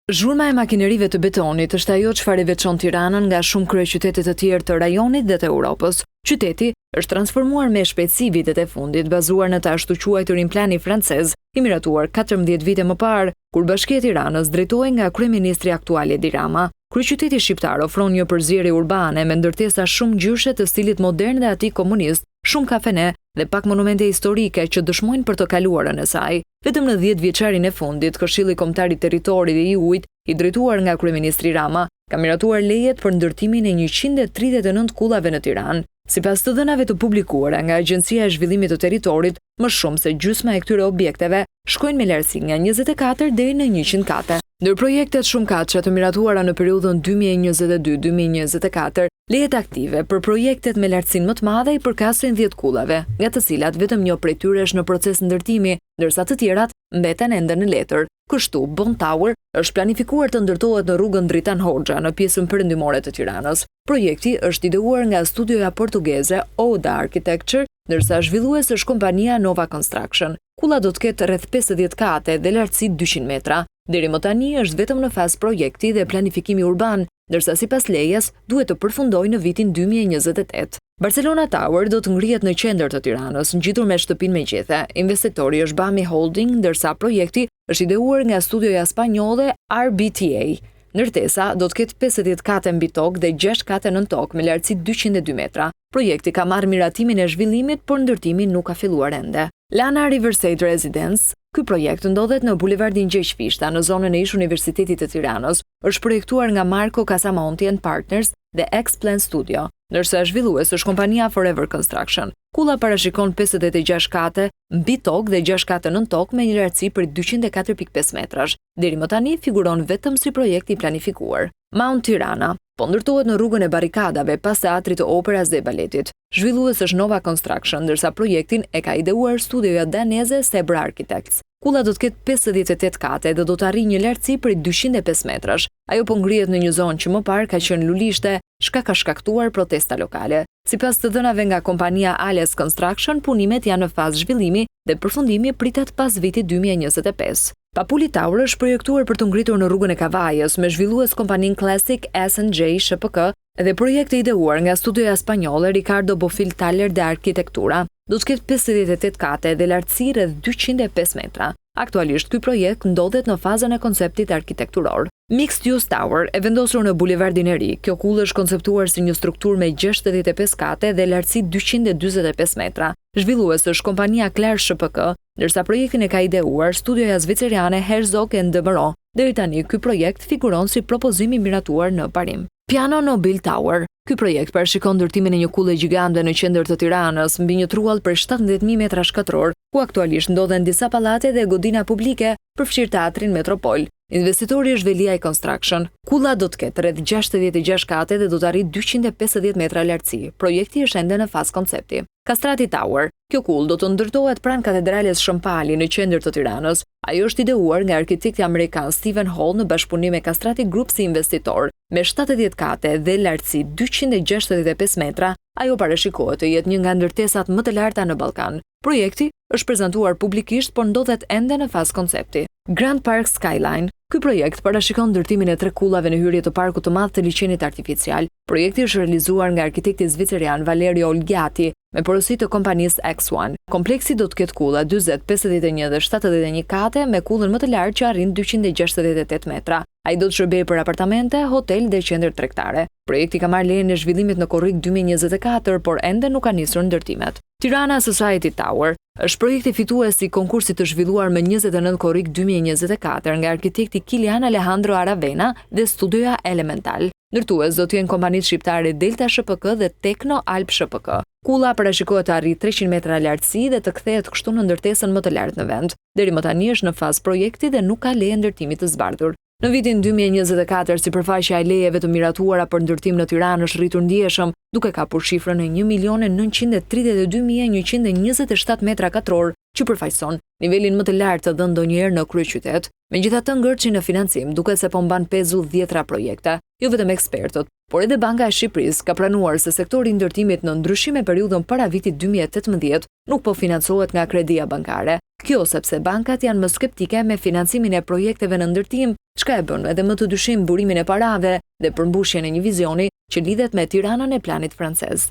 Zhurma e makinerive të betonit është ajo çfarë e veçon Tiranën nga shumë kryeqytete të tjerë të rajonit dhe të Europës. Qyteti është transformuar me shpejtësi vitet e fundit, bazuar në të ashtu quajturin plani francez, i miratuar 14 vite më parë, kur Bashkia e Tiranës drejtohej nga kryeministri aktual Edi Rama. Kryeqyteti shqiptar ofron një përzierje urbane me ndërtesa shumë ngjyrshë të stilit modern dhe atij komunist, shumë kafene dhe pak monumente historike që dëshmojnë për të kaluarën e saj. Vetëm në 10 vjeçarin e fundit, Këshilli Kombëtar i Territorit dhe i Ujit, i drejtuar nga kryeministri Rama, ka miratuar lejet për ndërtimin e 139 kullave në Tiranë. Sipas të dhënave të publikuara nga Agjencia e Zhvillimit të Territorit, më shumë se gjysma e këtyre objekteve shkojnë me lartësi nga 24 deri në 100 kate. Ndër projektet shumëkatëshe të miratuara në periudhën 2022-2024, lejet aktive për projektet me lartësinë më të madhe i përkasin 10 kullave, nga të cilat vetëm një prej tyre është në proces ndërtimi, ndërsa të tjerat mbeten ende në letër. Kështu, Bond Tower është planifikuar të ndërtohet në rrugën Dritan Hoxha në pjesën perëndimore të Tiranës. Projekti është ideuar nga studioja portugeze Oda Architecture, ndërsa zhvillues është kompania Nova Construction. Kulla do të ketë rreth 50 kate dhe lartësi 200 metra. Deri më tani është vetëm në fazë projekti dhe planifikimi urban, ndërsa sipas lejes duhet të përfundojë në vitin 2028. Barcelona Tower do të ngrihet në qendër të Tiranës, ngjitur me shtëpinë me gjethe. Investitori është Bami Holding, ndërsa projekti është ideuar nga studioja spanjolle RBTA. Ndërtesa do të ketë 50 kate mbi tokë dhe 6 kate nën tokë me lartësi 202 metra. Projekti ka marrë miratimin e zhvillimit, por ndërtimi nuk ka filluar ende. Lana Riverside Residence. Ky projekt ndodhet në bulevardin Gjergj Fishta, në zonën e ish Universitetit të Tiranës. Është projektuar nga Marco Casamonti and Partners dhe X-Plan Studio, ndërsa zhvillues është kompania Forever Construction. Kulla parashikon 56 kate mbi tokë dhe 6 kate nën tokë me një lartësi për 204.5 metrash. Deri më tani figuron vetëm si projekt i planifikuar. Mount Tirana po ndërtohet në rrugën e Barikadave pas teatrit të operas dhe baletit. Zhvillues është Nova Construction, ndërsa projektin e ka ideuar studioja daneze Sebra Architects. Kulla do të ketë 58 kate dhe do të arrijë një lartësi për 205 metrash. Ajo po ngrihet në një zonë që më parë ka qenë lulishte, shka ka shkaktuar protesta lokale. Sipas të dhënave nga kompania Ales Construction, punimet janë në fazë zhvillimi dhe përfundimi pritet pas vitit 2025. Papuli Tower është projektuar për të ngritur në rrugën e Kavajës me zhvillues kompaninë Classic S&J SHPK dhe projekti ideuar nga studioja spanjolle Ricardo Bofill Taller de Arkitektura. Do të ketë 58 kate dhe lartësi rreth 205 metra. Aktualisht ky projekt ndodhet në fazën e konceptit arkitekturor. Mixed Use Tower e vendosur në bulevardin e ri. Kjo kullë është konceptuar si një strukturë me 65 kate dhe lartësi 245 metra. Zhvillues është kompania Klar SHPK, ndërsa projektin e ka ideuar studioja zviceriane Herzog & de Meuron. Deri tani ky projekt figuron si propozim i miratuar në parim. Piano Nobil Tower. Ky projekt parashikon ndërtimin e një kulle gjigande në qendër të Tiranës, mbi një truall për 17.000 metra shkatror, ku aktualisht ndodhen disa pallate dhe godina publike, përfshirë teatrin Metropol. Investitori është Veliaj Construction. Kulla do të ketë rreth 66 kate dhe do të arrijë 250 metra lartësi. Projekti është ende në fazë koncepti. Kastrati Tower. Kjo kullë do të ndërtohet pranë katedrales Shëmpali në qendër të Tiranës. Ajo është ideuar nga arkitekti amerikan Stephen Hall në bashkëpunim me Kastrati Group si investitor. Me 70 kate dhe lartësi 265 metra, ajo parashikohet të jetë një nga ndërtesat më të larta në Ballkan. Projekti është prezantuar publikisht, por ndodhet ende në fazë koncepti. Grand Park Skyline. Ky projekt parashikon ndërtimin e 3 kullave në hyrje të parkut të madh të liçenit artificial. Projekti është realizuar nga arkitekti zviceran Valerio Olgiati me porosi të kompanisë X1. Kompleksi do të ketë kulla 40, 51 dhe 71 kate me kullën më të lartë që arrin 268 metra. Ai do të shërbejë për apartamente, hotel dhe qendër tregtare. Projekti ka marrë lejen e zhvillimit në korrik 2024, por ende nuk ka nisur ndërtimet. Tirana Society Tower është projekti fitues i konkursit të zhvilluar më 29 korrik 2024 nga arkitekti Kilian Alejandro Aravena dhe studioja Elemental. Ndërtues do të jenë kompanitë shqiptare Delta SHPK dhe Tekno Alp SHPK. Kulla parashikohet të arrijë 300 metra lartësi dhe të kthehet kështu në ndërtesën më të lartë në vend. Deri më tani është në fazë projekti dhe nuk ka leje ndërtimi të zbardhur. Në vitin 2024, sipërfaqja e lejeve të miratuara për ndërtim në Tiranë është rritur ndjeshëm, duke kapur shifrën e 1.932.127 metra katror, që përfaqëson nivelin më të lartë të dhënë ndonjëherë në kryeqytet. Megjithatë, ngërçi në financim duket se po mban pezull 10 projekte, jo vetëm ekspertët, por edhe Banka e Shqipërisë ka pranuar se sektori i ndërtimit në ndryshim me periudhën para vitit 2018 nuk po financohet nga kredia bankare. Kjo sepse bankat janë më skeptike me financimin e projekteve në ndërtim çka e bën edhe më të dyshim burimin e parave dhe përmbushjen e një vizioni që lidhet me Tiranën e planit francez.